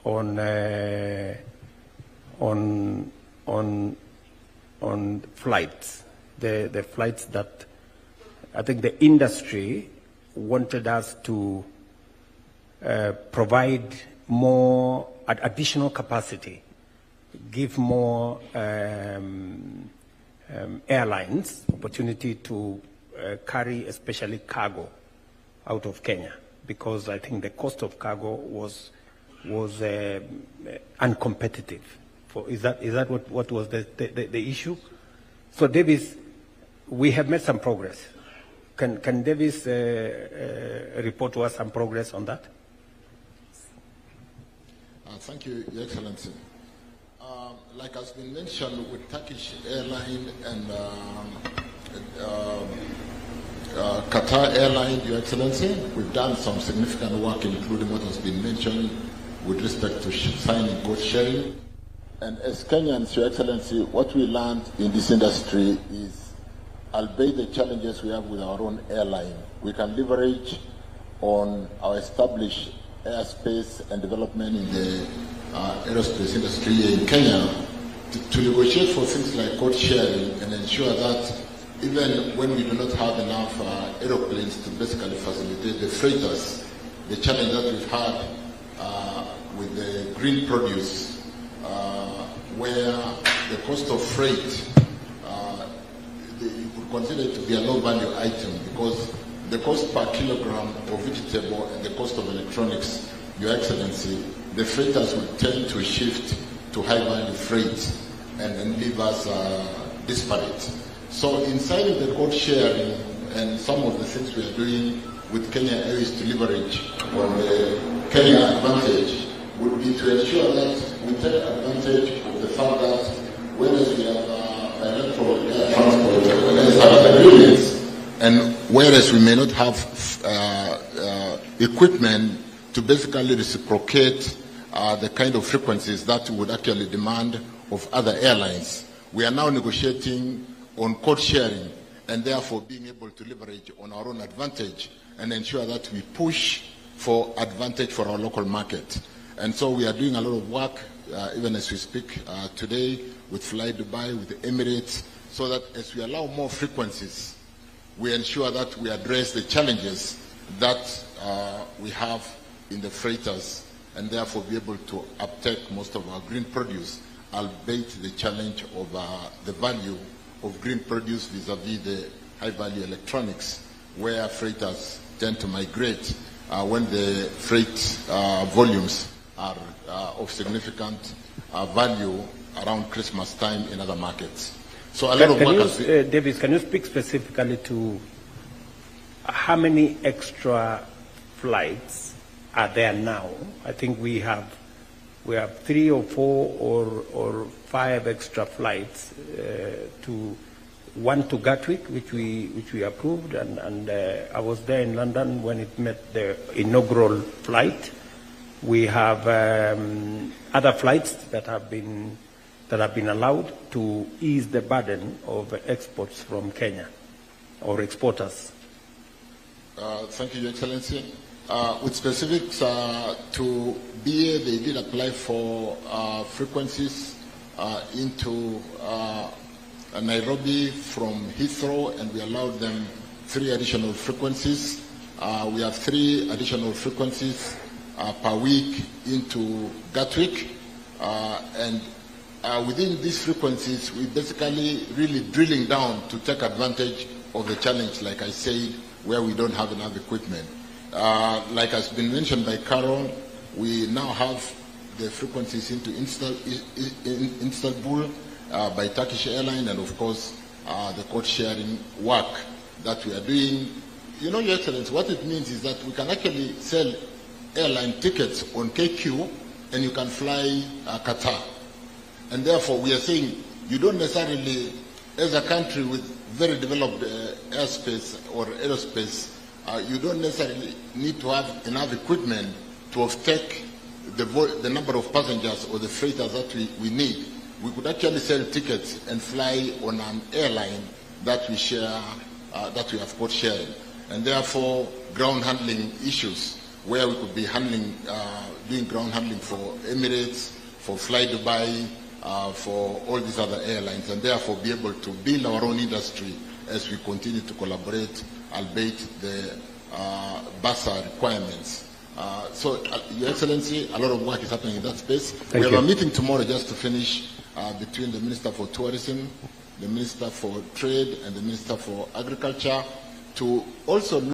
on flights, the flights that I think the industry wanted us to provide more additional capacity, give more airlines opportunity to carry especially cargo out of Kenya, because I think the cost of cargo was uncompetitive. Is that what was the issue? So Davis, we have made some progress. Can Davis report to us some progress on that? Thank you, Your Excellency. Like has been mentioned with Turkish Airline and Qatar Airline, Your Excellency, we've done some significant work, including what has been mentioned with respect to signing code sharing. And as Kenyans, Your Excellency, what we learned in this industry is, albeit the challenges we have with our own airline, we can leverage on our established airspace and development in the aerospace industry in Kenya to negotiate for things like code sharing and ensure that even when we do not have enough aeroplanes to basically facilitate the freighters, the challenge that we've had with the green produce, where the cost of freight you could consider it to be a low value item, because the cost per kilogram of vegetable and the cost of electronics, Your Excellency, the freighters will tend to shift to high value freight and leave us disparate. So inside of the code sharing and some of the things we are doing with Kenya Airways to leverage on the Kenya advantage would be to ensure that we take advantage of the fact that whereas we have bilateral air transport agreements, and whereas we may not have equipment to basically reciprocate the kind of frequencies that would actually demand of other airlines, we are now negotiating on code sharing and therefore being able to leverage on our own advantage and ensure that we push for advantage for our local market. And so we are doing a lot of work, even as we speak today, with Fly Dubai, with the Emirates, so that as we allow more frequencies, we ensure that we address the challenges that we have in the freighters and therefore be able to uptake most of our green produce, albeit the challenge of the value of green produce vis-a-vis the high-value electronics, where freighters tend to migrate when the freight volumes are of significant value around Christmas time in other markets. So a lot of work has been... Davis, can you speak specifically to how many extra flights are there now? I think we have 3 or 4 or 5 extra flights. One to Gatwick, which we approved, and I was there in London when it met the inaugural flight. We have other flights that have been allowed to ease the burden of exports from Kenya, or exporters. Thank you, Your Excellency. With specifics to BA, they did apply for frequencies into Nairobi from Heathrow, and we allowed them 3 additional frequencies. We have 3 additional frequencies per week into Gatwick, and within these frequencies, we basically really drilling down to take advantage of the challenge, like I said, where we don't have enough equipment. Like has been mentioned by Carol, we now have the frequencies into Istanbul by Turkish Airline, and of course the code sharing work that we are doing. You know, Your Excellency, what it means is that we can actually sell airline tickets on KQ and you can fly Qatar. And therefore we are saying you don't necessarily, as a country with very developed airspace or aerospace, you don't necessarily need to have enough equipment to take the number of passengers or the freighters that we need. We could actually sell tickets and fly on an airline that we share, that we have code sharing. And therefore, ground handling issues where we could be handling, doing ground handling for Emirates, for Fly Dubai, for all these other airlines, and therefore be able to build our own industry as we continue to collaborate, albeit the BASA requirements. So, Your Excellency, a lot of work is happening in that space. We have a meeting tomorrow just to finish between the Minister for Tourism, the Minister for Trade, and the Minister for Agriculture to also